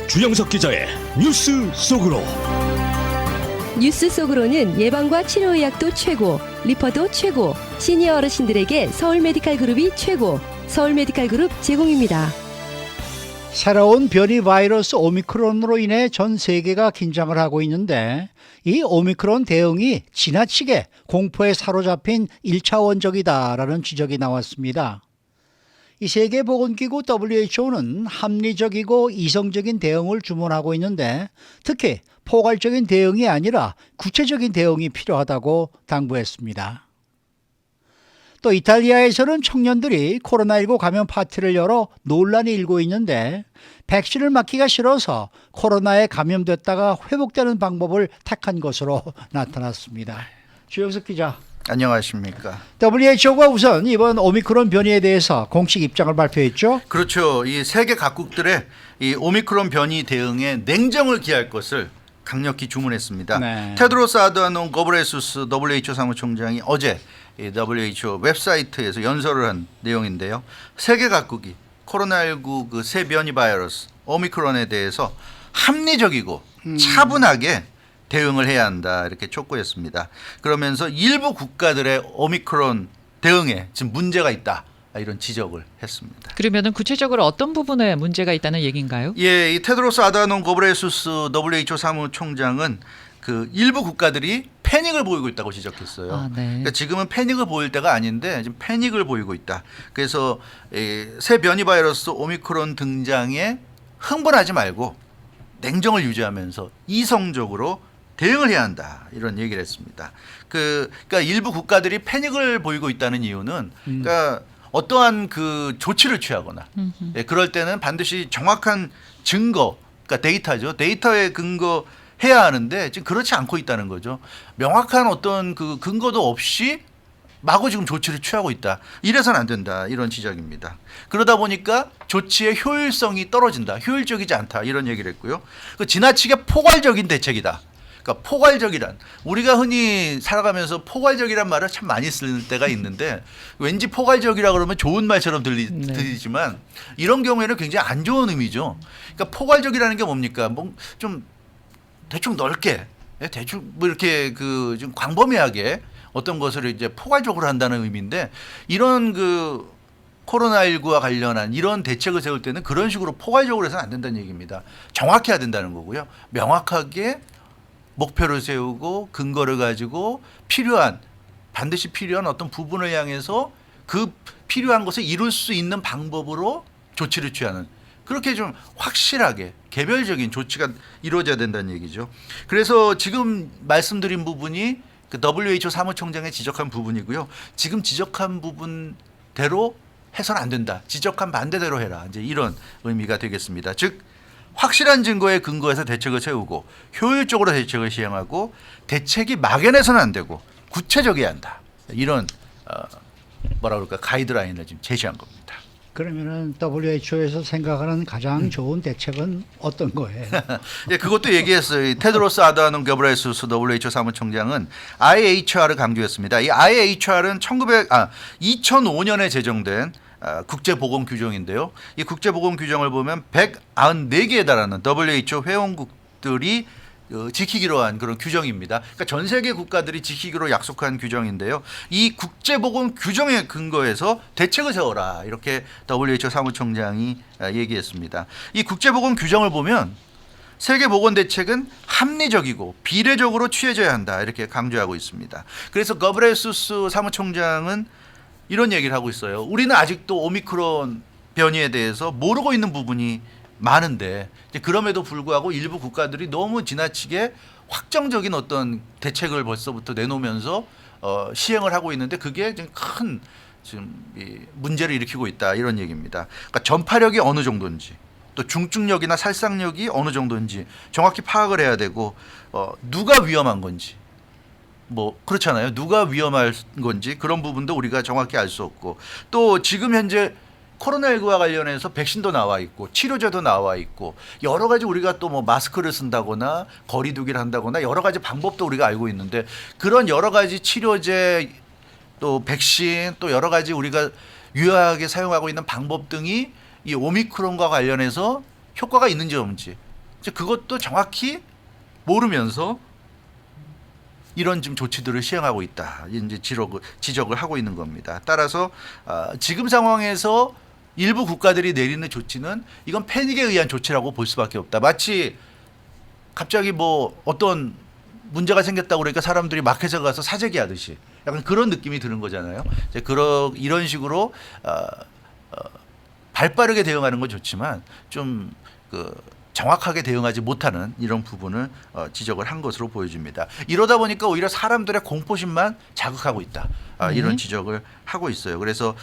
주영석 기자의 뉴스 속으로. 뉴스 속으로는 예방과 치료의학도 최고, 리퍼도 최고, 시니어 어르신들에게 서울메디칼그룹이 최고, 서울메디칼그룹 제공입니다. 새로운 변이 바이러스 오미크론으로 인해 전 세계가 긴장을 하고 있는데 이 오미크론 대응이 지나치게 공포에 사로잡힌 1차원적이다라는 지적이 나왔습니다. 이 세계보건기구 WHO는 합리적이고 이성적인 대응을 주문하고 있는데 특히 포괄적인 대응이 아니라 구체적인 대응이 필요하다고 당부했습니다. 또 이탈리아에서는 청년들이 코로나19 감염 파티를 열어 논란이 일고 있는데 백신을 맞기가 싫어서 코로나에 감염됐다가 회복되는 방법을 택한 것으로 나타났습니다. 주영석 기자. 안녕하십니까. WHO가 우선 이번 오미크론 변이에 대해서 공식 입장을 발표했죠. 그렇죠. 이 세계 각국들의 이 오미크론 변이 대응에 냉정을 기할 것을 강력히 주문했습니다. 네. 테드로스 아드하놈 거브레수스 WHO 사무총장이 어제 이 WHO 웹사이트에서 연설을 한 내용인데요. 세계 각국이 코로나19 그 새 변이 바이러스 오미크론에 대해서 합리적이고 차분하게 대응을 해야 한다 이렇게 촉구했습니다. 그러면서 일부 국가들의 오미크론 대응에 지금 문제가 있다 이런 지적을 했습니다. 그러면은 구체적으로 어떤 부분에 문제가 있다는 얘기인가요? 예, 이 테드로스 아드하놈 거브레수스 WHO 사무총장은 그 일부 국가들이 패닉을 보이고 있다고 지적했어요. 아, 네. 그러니까 지금은 패닉을 보일 때가 아닌데 지금 패닉을 보이고 있다. 그래서 새 변이 바이러스 오미크론 등장에 흥분하지 말고 냉정을 유지하면서 이성적으로 대응을 해야 한다 이런 얘기를 했습니다. 그러니까 일부 국가들이 패닉을 보이고 있다는 이유는 그러니까 어떠한 그 조치를 취하거나 예, 그럴 때는 반드시 정확한 증거, 그러니까 데이터죠. 데이터에 근거해야 하는데 지금 그렇지 않고 있다는 거죠. 명확한 어떤 그 근거도 없이 마구 지금 조치를 취하고 있다. 이래서는 안 된다. 이런 지적입니다. 그러다 보니까 조치의 효율성이 떨어진다. 효율적이지 않다. 이런 얘기를 했고요. 그 지나치게 포괄적인 대책이다. 그러니까 포괄적이란 우리가 흔히 살아가면서 포괄적이란 말을 참 많이 쓸 때가 있는데 왠지 포괄적이라 그러면 좋은 말처럼 들리지만 이런 경우에는 굉장히 안 좋은 의미죠. 그러니까 포괄적이라는 게 뭡니까? 뭐 좀 대충 넓게 대충 뭐 이렇게 그 좀 광범위하게 어떤 것을 이제 포괄적으로 한다는 의미인데 이런 그 코로나19와 관련한 이런 대책을 세울 때는 그런 식으로 포괄적으로 해서는 안 된다는 얘기입니다. 정확해야 된다는 거고요. 명확하게 목표를 세우고 근거를 가지고 반드시 필요한 어떤 부분을 향해서 그 필요한 것을 이룰 수 있는 방법으로 조치를 취하는 그렇게 좀 확실하게 개별적인 조치가 이루어져야 된다는 얘기죠. 그래서 지금 말씀드린 부분이 그 WHO 사무총장이 지적한 부분이고요. 지금 지적한 부분대로 해서는 안 된다. 지적한 반대대로 해라. 이제 이런 의미가 되겠습니다. 즉 확실한 증거에 근거해서 대책을 세우고 효율적으로 대책을 시행하고 대책이 막연해서는 안 되고 구체적이어야 한다. 이런 뭐라 그럴까 가이드라인을 지금 제시한 겁니다. 그러면은 WHO에서 생각하는 가장 좋은 대책은 어떤 거예요? 예, 그것도 얘기했어요. 테드로스 아드하놈 게브레수스 WHO 사무총장은 IHR을 강조했습니다. 이 IHR은 2005년에 제정된 국제보건규정인데요. 이 국제보건규정을 보면 194개에 달하는 WHO 회원국들이 지키기로 한 그런 규정입니다. 그러니까 전 세계 국가들이 지키기로 약속한 규정인데요. 이 국제보건 규정에 근거해서 대책을 세워라 이렇게 WHO 사무총장이 얘기했습니다. 이 국제보건 규정을 보면 세계보건대책은 합리적이고 비례적으로 취해져야 한다 이렇게 강조하고 있습니다. 그래서 거브레수스 사무총장은 이런 얘기를 하고 있어요. 우리는 아직도 오미크론 변이에 대해서 모르고 있는 부분이 많은데 그럼에도 불구하고 일부 국가들이 너무 지나치게 확정적인 어떤 대책을 벌써부터 내놓으면서 시행을 하고 있는데 그게 큰 지금 문제를 일으키고 있다 이런 얘기입니다. 그러니까 전파력이 어느 정도인지 또 중증력이나 살상력이 어느 정도인지 정확히 파악을 해야 되고 누가 위험한 건지 뭐 그렇잖아요. 누가 위험한 건지 그런 부분도 우리가 정확히 알 수 없고 또 지금 현재 코로나19와 관련해서 백신도 나와 있고 치료제도 나와 있고 여러 가지 우리가 또 뭐 마스크를 쓴다거나 거리 두기를 한다거나 여러 가지 방법도 우리가 알고 있는데 그런 여러 가지 치료제 또 백신 또 여러 가지 우리가 유효하게 사용하고 있는 방법 등이 이 오미크론과 관련해서 효과가 있는지 없는지 이제 그것도 정확히 모르면서 이런 지금 조치들을 시행하고 있다. 이제 지적을 하고 있는 겁니다. 따라서 지금 상황에서 일부 국가들이 내리는 조치는 이건 패닉에 의한 조치라고 볼 수밖에 없다. 마치 갑자기 뭐 어떤 문제가 생겼다고 그러니까 사람들이 마켓에 가서 사재기 하듯이 약간 그런 느낌이 드는 거잖아요. 이제 이런 식으로 발빠르게 대응하는 건 좋지만 좀 정확하게 대응하지 못하는 이런 부분을 지적을 한 것으로 보여집니다. 이러다 보니까 오히려 사람들의 공포심만 자극하고 있다. 이런 지적을 하고 있어요. 그래서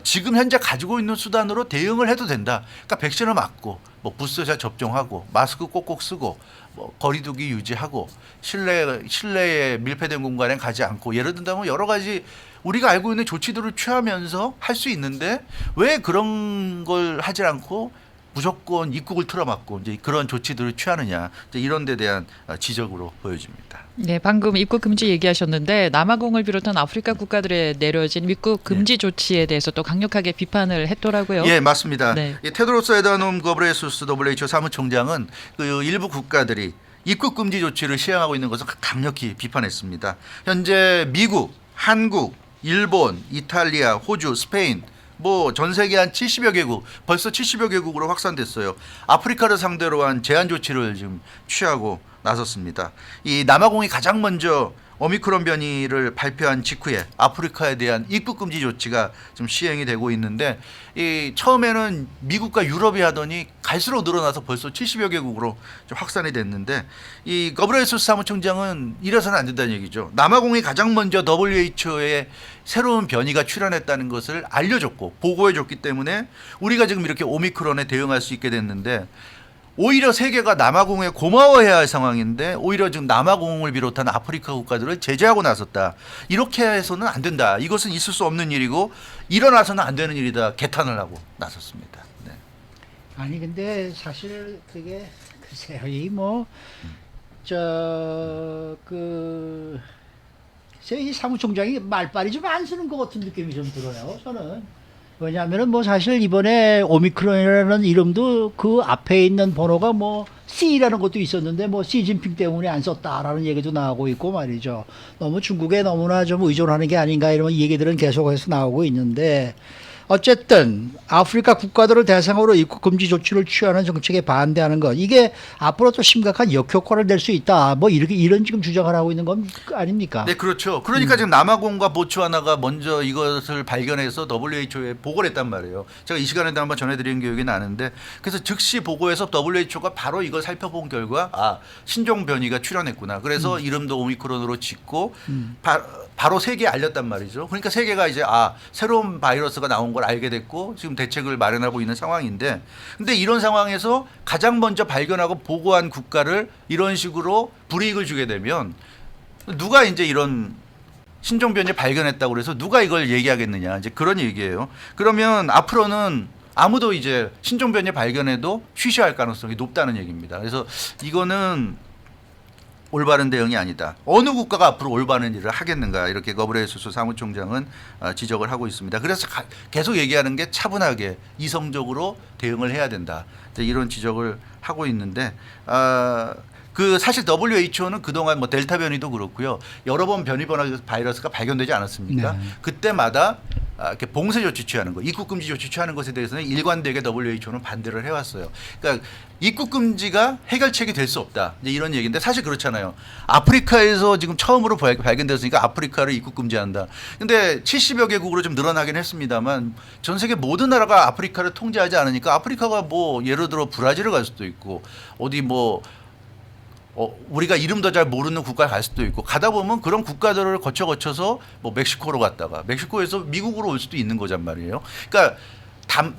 지금 현재 가지고 있는 수단으로 대응을 해도 된다. 그러니까 백신을 맞고 뭐 부스샷 접종하고 마스크 꼭꼭 쓰고 뭐 거리두기 유지하고 실내에 밀폐된 공간에 가지 않고 예를 든다면 여러 가지 우리가 알고 있는 조치들을 취하면서 할 수 있는데 왜 그런 걸 하지 않고 무조건 입국을 틀어막고 이제 그런 조치들을 취하느냐 이제 이런 데 대한 지적으로 보여집니다. 네, 방금 입국 금지 얘기하셨는데 남아공을 비롯한 아프리카 국가들에 내려진 입국 금지 조치에 대해서 또 강력하게 비판을 했더라고요. 예, 맞습니다. 네. 테드로스 아다놈 거브레수스 WHO 사무총장은 그 일부 국가들이 입국 금지 조치를 시행하고 있는 것을 강력히 비판했습니다. 현재 미국, 한국, 일본, 이탈리아, 호주, 스페인 뭐 전 세계 한 70여 개국, 벌써 70여 개국으로 확산됐어요. 아프리카를 상대로 한 제한 조치를 지금 취하고 나섰습니다. 이 남아공이 가장 먼저 오미크론 변이를 발표한 직후에 아프리카에 대한 입국 금지 조치가 지금 시행이 되고 있는데 이 처음에는 미국과 유럽이 하더니 갈수록 늘어나서 벌써 70여 개국으로 좀 확산이 됐는데 이 거브레수스 사무총장은 이래서는 안 된다는 얘기죠. 남아공이 가장 먼저 WHO에 새로운 변이가 출현했다는 것을 알려줬고 보고해줬기 때문에 우리가 지금 이렇게 오미크론에 대응할 수 있게 됐는데 오히려 세계가 남아공에 고마워해야 할 상황인데 오히려 지금 남아공을 비롯한 아프리카 국가들을 제재하고 나섰다. 이렇게 해서는 안 된다. 이것은 있을 수 없는 일이고 일어나서는 안 되는 일이다. 개탄을 하고 나섰습니다. 네. 아니 근데 사실 그게 글쎄요 이 사무총장이 말빨이 좀 안 쓰는 것 같은 느낌이 좀 들어요. 저는. 왜냐하면은 뭐 사실 이번에 오미크론이라는 이름도 그 앞에 있는 번호가 뭐 C라는 것도 있었는데 뭐 시진핑 때문에 안 썼다라는 얘기도 나오고 있고 말이죠. 너무 중국에 너무나 좀 의존하는 게 아닌가 이런 얘기들은 계속해서 나오고 있는데 어쨌든 아프리카 국가들을 대상으로 입국 금지 조치를 취하는 정책에 반대하는 것 이게 앞으로 또 심각한 역효과를 낼 수 있다. 뭐 이런 지금 주장을 하고 있는 건 아닙니까? 네, 그렇죠. 그러니까 지금 남아공과 보츠와나가 먼저 이것을 발견해서 WHO에 보고를 했단 말이에요. 제가 이 시간에도 한번 전해드린 기억이 나는데 그래서 즉시 보고해서 WHO가 바로 이걸 살펴본 결과 신종 변이가 출현했구나. 그래서 이름도 오미크론으로 짓고 바로 세계에 알렸단 말이죠. 그러니까 세계가 이제 새로운 바이러스가 나온 걸 알게 됐고 지금 대책을 마련하고 있는 상황인데 근데 이런 상황에서 가장 먼저 발견하고 보고한 국가를 이런 식으로 불이익을 주게 되면 누가 이제 이런 신종 변이 발견했다고 그래서 누가 이걸 얘기하겠느냐 이제 그런 얘기예요. 그러면 앞으로는 아무도 이제 신종 변이 발견해도 쉬쉬할 가능성이 높다는 얘기입니다. 그래서 이거는 올바른 대응이 아니다. 어느 국가가 앞으로 올바른 일을 하겠는가 이렇게 거브레수스 사무총장은 지적을 하고 있습니다. 그래서 계속 얘기하는 게 차분하게 이성적으로 대응을 해야 된다. 이런 지적을 하고 있는데 사실 WHO는 그동안 뭐 델타 변이도 그렇고요. 여러 번 변이 바이러스가 발견되지 않았습니까? 네. 그때마다 이렇게 봉쇄 조치 취하는 거, 입국 금지 조치 취하는 것에 대해서는 일관되게 WHO는 반대를 해왔어요. 그러니까 입국 금지가 해결책이 될 수 없다. 이제 이런 얘기인데 사실 그렇잖아요. 아프리카에서 지금 처음으로 발견됐으니까 아프리카를 입국 금지한다. 근데 70여 개국으로 좀 늘어나긴 했습니다만 전 세계 모든 나라가 아프리카를 통제하지 않으니까 아프리카가 뭐 예를 들어 브라질을 갈 수도 있고 어디 뭐 우리가 이름도 잘 모르는 국가에 갈 수도 있고 가다 보면 그런 국가들을 거쳐서 뭐 멕시코로 갔다가 멕시코에서 미국으로 올 수도 있는 거란 말이에요. 그러니까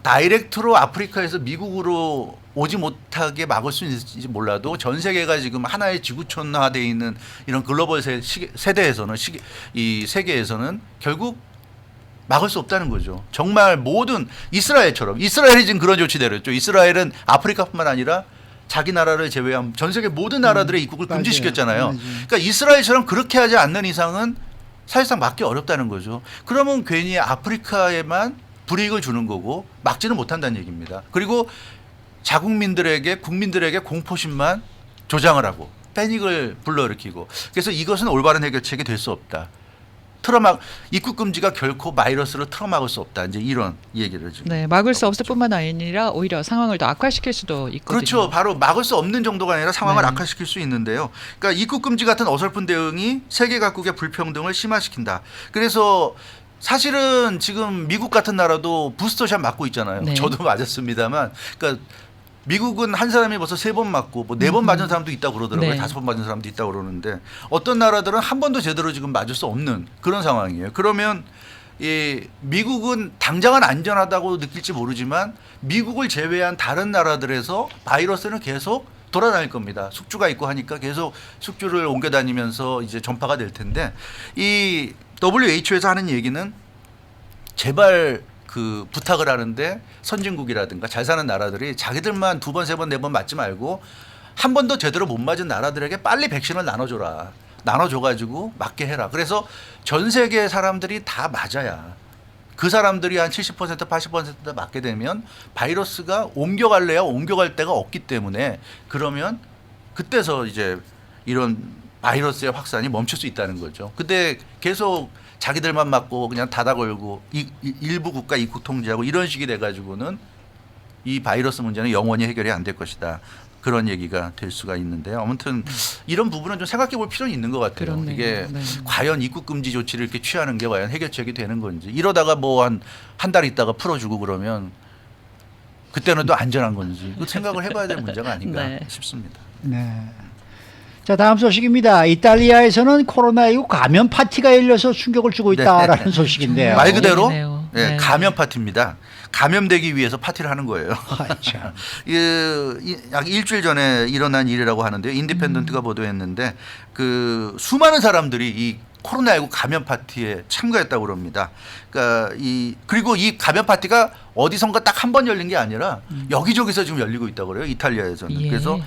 다이렉트로 아프리카에서 미국으로 오지 못하게 막을 수 있을지 몰라도 전 세계가 지금 하나의 지구촌화되어 있는 이런 글로벌 세대에서는 이 세계에서는 결국 막을 수 없다는 거죠. 정말 모든 이스라엘이 지금 그런 조치 내렸죠. 이스라엘은 아프리카뿐만 아니라 자기 나라를 제외한 전 세계 모든 나라들의 입국을 금지시켰잖아요. 맞아요. 그러니까 이스라엘처럼 그렇게 하지 않는 이상은 사실상 막기 어렵다는 거죠. 그러면 괜히 아프리카에만 불이익을 주는 거고 막지는 못한다는 얘기입니다. 그리고 자국민들에게 국민들에게 공포심만 조장을 하고 패닉을 불러일으키고 그래서 이것은 올바른 해결책이 될 수 없다. 입국 금지가 결코 바이러스를 틀어막을 수 없다. 이제 이런 얘기를 지금. 네, 막을 수 없을 뿐만 아니라 오히려 상황을 더 악화시킬 수도 있거든요. 그렇죠. 바로 막을 수 없는 정도가 아니라 상황을 네. 악화시킬 수 있는데요. 그러니까 입국 금지 같은 어설픈 대응이 세계 각국의 불평등을 심화시킨다. 그래서 사실은 지금 미국 같은 나라도 부스터샷 맞고 있잖아요. 네. 저도 맞았습니다만, 그러니까 미국은 한 사람이 벌써 3번 맞고 뭐 4번 맞은 사람도 있다고 그러더라고요. 네. 5번 맞은 사람도 있다고 그러는데 어떤 나라들은 한 번도 제대로 지금 맞을 수 없는 그런 상황이에요. 그러면 이 미국은 당장은 안전하다고 느낄지 모르지만 미국을 제외한 다른 나라들에서 바이러스는 계속 돌아다닐 겁니다. 숙주가 있고 하니까 계속 숙주를 옮겨 다니면서 이제 전파가 될 텐데 이 WHO에서 하는 얘기는 제발 그 부탁을 하는데 선진국이라든가 잘 사는 나라들이 자기들만 2번, 3번, 4번 맞지 말고 한 번도 제대로 못 맞은 나라들에게 빨리 백신을 나눠줘라. 나눠줘가지고 맞게 해라. 그래서 전 세계 사람들이 다 맞아야 그 사람들이 한 70%, 80% 맞게 되면 바이러스가 옮겨갈래야 옮겨갈 데가 없기 때문에 그러면 그때서 이제 이런 바이러스의 확산이 멈출 수 있다는 거죠. 근데 계속 자기들만 맞고 그냥 닫아 걸고 일부 국가 입국 통제하고 이런 식이 돼가지고는 이 바이러스 문제는 영원히 해결이 안 될 것이다. 그런 얘기가 될 수가 있는데요. 아무튼 이런 부분은 좀 생각해 볼 필요는 있는 것 같아요. 그렇네요. 이게 네. 과연 입국 금지 조치를 이렇게 취하는 게 과연 해결책이 되는 건지 이러다가 뭐 한 달 있다가 풀어주고 그러면 그때는 또 안전한 건지 그 생각을 해봐야 될 문제가 아닌가 네. 싶습니다. 네. 자, 다음 소식입니다. 이탈리아에서는 코로나19 감염 파티가 열려서 충격을 주고 있다라는 네. 소식인데요. 말 그대로 네. 예, 네. 감염 파티입니다. 감염되기 위해서 파티를 하는 거예요. 아, 참. 약 일주일 전에 일어난 일이라고 하는데요. 인디펜던트가 보도했는데 그 수많은 사람들이 이 코로나19 감염 파티에 참가했다고 그럽니다. 그러니까 그리고 이 감염 파티가 어디선가 딱 한 번 열린 게 아니라 여기저기서 지금 열리고 있다고 그래요. 이탈리아에서는. 예. 그래서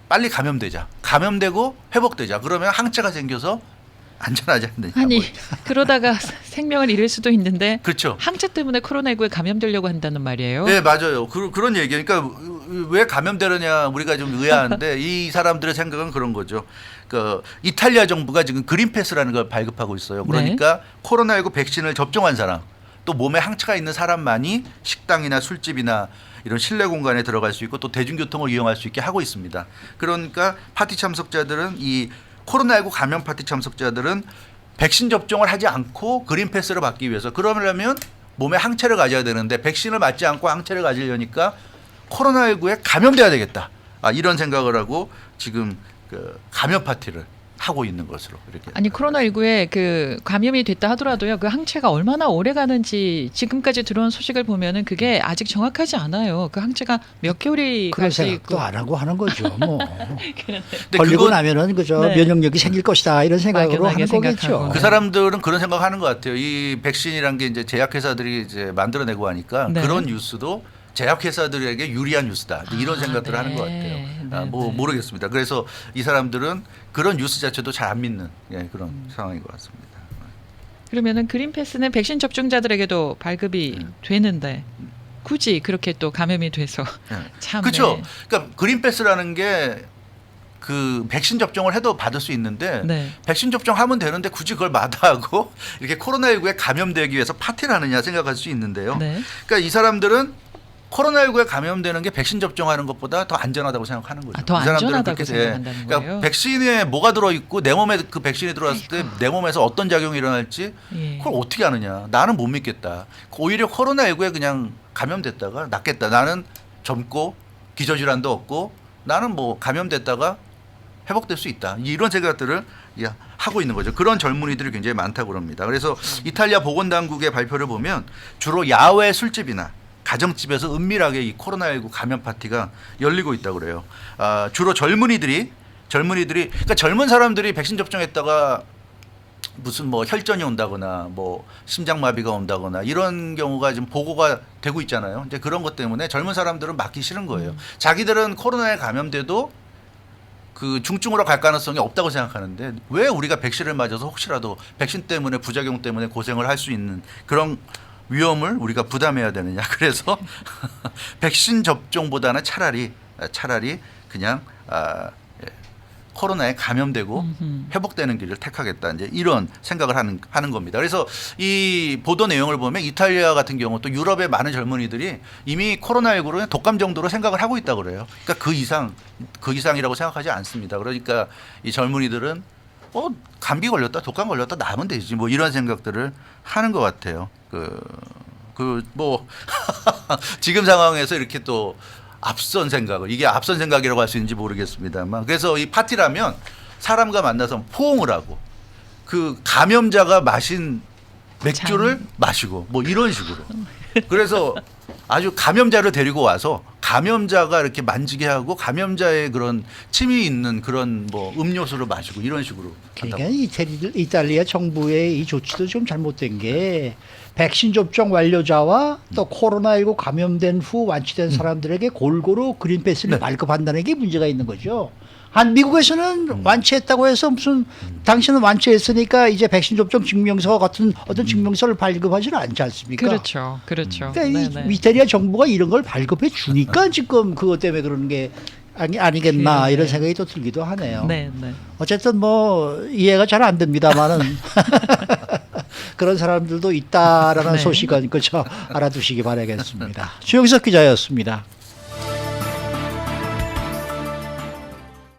빨리 감염되자. 감염되고 회복되자. 그러면 항체가 생겨서 안전하지 않느냐. 아니 뭐. 그러다가 생명을 잃을 수도 있는데 그렇죠. 항체 때문에 코로나19에 감염되려고 한다는 말이에요. 네, 맞아요. 그런 얘기예요. 그러니까 왜 감염되느냐 우리가 좀 의아한데 이 사람들의 생각은 그런 거죠. 그 이탈리아 정부가 지금 그린 패스라는 걸 발급하고 있어요. 그러니까 코로나19 백신을 접종한 사람, 또 몸에 항체가 있는 사람만이 식당이나 술집이나 이런 실내 공간에 들어갈 수 있고 또 대중교통을 이용할 수 있게 하고 있습니다. 그러니까 파티 참석자들은 이 코로나19 감염 파티 참석자들은 백신 접종을 하지 않고 그린 패스를 받기 위해서 그러려면 몸에 항체를 가져야 되는데 백신을 맞지 않고 항체를 가지려니까 코로나19에 감염돼야 되겠다. 이런 생각을 하고 지금 그 감염 파티를 하고 있는 것으로 이렇게. 아니 코로나19에 그 감염이 됐다 하더라도요. 그 항체가 얼마나 오래 가는지 지금까지 들어온 소식을 보면은 그게 아직 정확하지 않아요. 그 항체가 몇 개월이 그런 갈 수 생각도 있고. 안 하고 하는 거죠. 뭐 근데 걸리고 그건 나면은 그저 네. 면역력이 생길 것이다 이런 생각으로 막연하게 하는 거겠죠. 생각하고. 그 사람들은 그런 생각하는 것 같아요. 이 백신이란 게 이제 제약회사들이 이제 만들어내고 하니까 네. 그런 뉴스도 제약회사들에게 유리한 뉴스다. 이런 생각들을 하는 것 같아요. 네, 뭐 네. 모르겠습니다. 그래서 이 사람들은 그런 뉴스 자체도 잘 안 믿는 그런 상황인 것 같습니다. 그러면은 그린 패스는 백신 접종자들에게도 발급이 되는데 굳이 그렇게 또 감염이 돼서 참. 그렇죠. 네. 그러니까 그린패스라는 게 그 백신 접종을 해도 받을 수 있는데 네. 백신 접종하면 되는데 굳이 그걸 마다하고 이렇게 코로나19에 감염되기 위해서 파티를 하느냐 생각할 수 있는데요. 네. 그러니까 이 사람들은 코로나19에 감염되는 게 백신 접종하는 것보다 더 안전하다고 생각하는 거죠. 더 이 사람들은 안전하다고 그렇게 생각한다는 그러니까 거예요? 백신에 뭐가 들어있고 내 몸에 그 백신이 들어왔을 때 내 몸에서 어떤 작용이 일어날지 예. 그걸 어떻게 아느냐. 나는 못 믿겠다. 오히려 코로나19에 그냥 감염됐다가 낫겠다. 나는 젊고 기저질환도 없고 나는 뭐 감염됐다가 회복될 수 있다. 이런 생각들을 하고 있는 거죠. 그런 젊은이들이 굉장히 많다고 합니다. 그래서 이탈리아 보건당국의 발표를 보면 주로 야외 술집이나 가정집에서 은밀하게 이 코로나19 감염 파티가 열리고 있다고 그래요. 주로 젊은이들이 그러니까 젊은 사람들이 백신 접종했다가 무슨 뭐 혈전이 온다거나 뭐 심장마비가 온다거나 이런 경우가 지금 보고가 되고 있잖아요. 이제 그런 것 때문에 젊은 사람들은 맞기 싫은 거예요. 자기들은 코로나에 감염돼도 그 중증으로 갈 가능성이 없다고 생각하는데 왜 우리가 백신을 맞아서 혹시라도 백신 때문에 부작용 때문에 고생을 할 수 있는 그런 위험을 우리가 부담해야 되느냐. 그래서 백신 접종보다는 차라리 그냥 코로나에 감염되고 회복되는 길을 택하겠다. 이제 이런 생각을 하는 겁니다. 그래서 이 보도 내용을 보면 이탈리아 같은 경우 또 유럽의 많은 젊은이들이 이미 코로나19로 독감 정도로 생각을 하고 있다 그래요. 그러니까 그 이상이라고 생각하지 않습니다. 그러니까 이 젊은이들은 감기 걸렸다, 독감 걸렸다 나으면 되지. 뭐 이런 생각들을 하는 것 같아요. 뭐 지금 상황에서 이렇게 또 앞선 생각을, 이게 앞선 생각이라고 할 수 있는지 모르겠습니다만, 그래서 이 파티라면 사람과 만나서 포옹을 하고 그 감염자가 마신 맥주를 마시고 뭐 이런 식으로, 그래서 아주 감염자를 데리고 와서 감염자가 이렇게 만지게 하고 감염자의 그런 침이 있는 그런 뭐 음료수를 마시고 이런 식으로. 그러니까 이탈리아 정부의 이 조치도 좀 잘못된 게 백신 접종 완료자와 또 코로나19 감염된 후 완치된 사람들에게 골고루 그린패스를 발급한다는 게 문제가 있는 거죠. 한 미국에서는 완치했다고 해서 무슨 당신은 완치했으니까 이제 백신 접종 증명서 같은 어떤 증명서를 발급하지는 않지 않습니까? 그렇죠. 그러니까 이 이탈리아 정부가 이런 걸 발급해 주니까 지금 그것 때문에 그러는 게 아니겠나 이런 생각이 또 들기도 하네요. 네. 어쨌든 뭐 이해가 잘 안 됩니다만은 그런 사람들도 있다라는 네. 소식은 그렇죠. 알아두시기 바라겠습니다. 주영석 기자였습니다.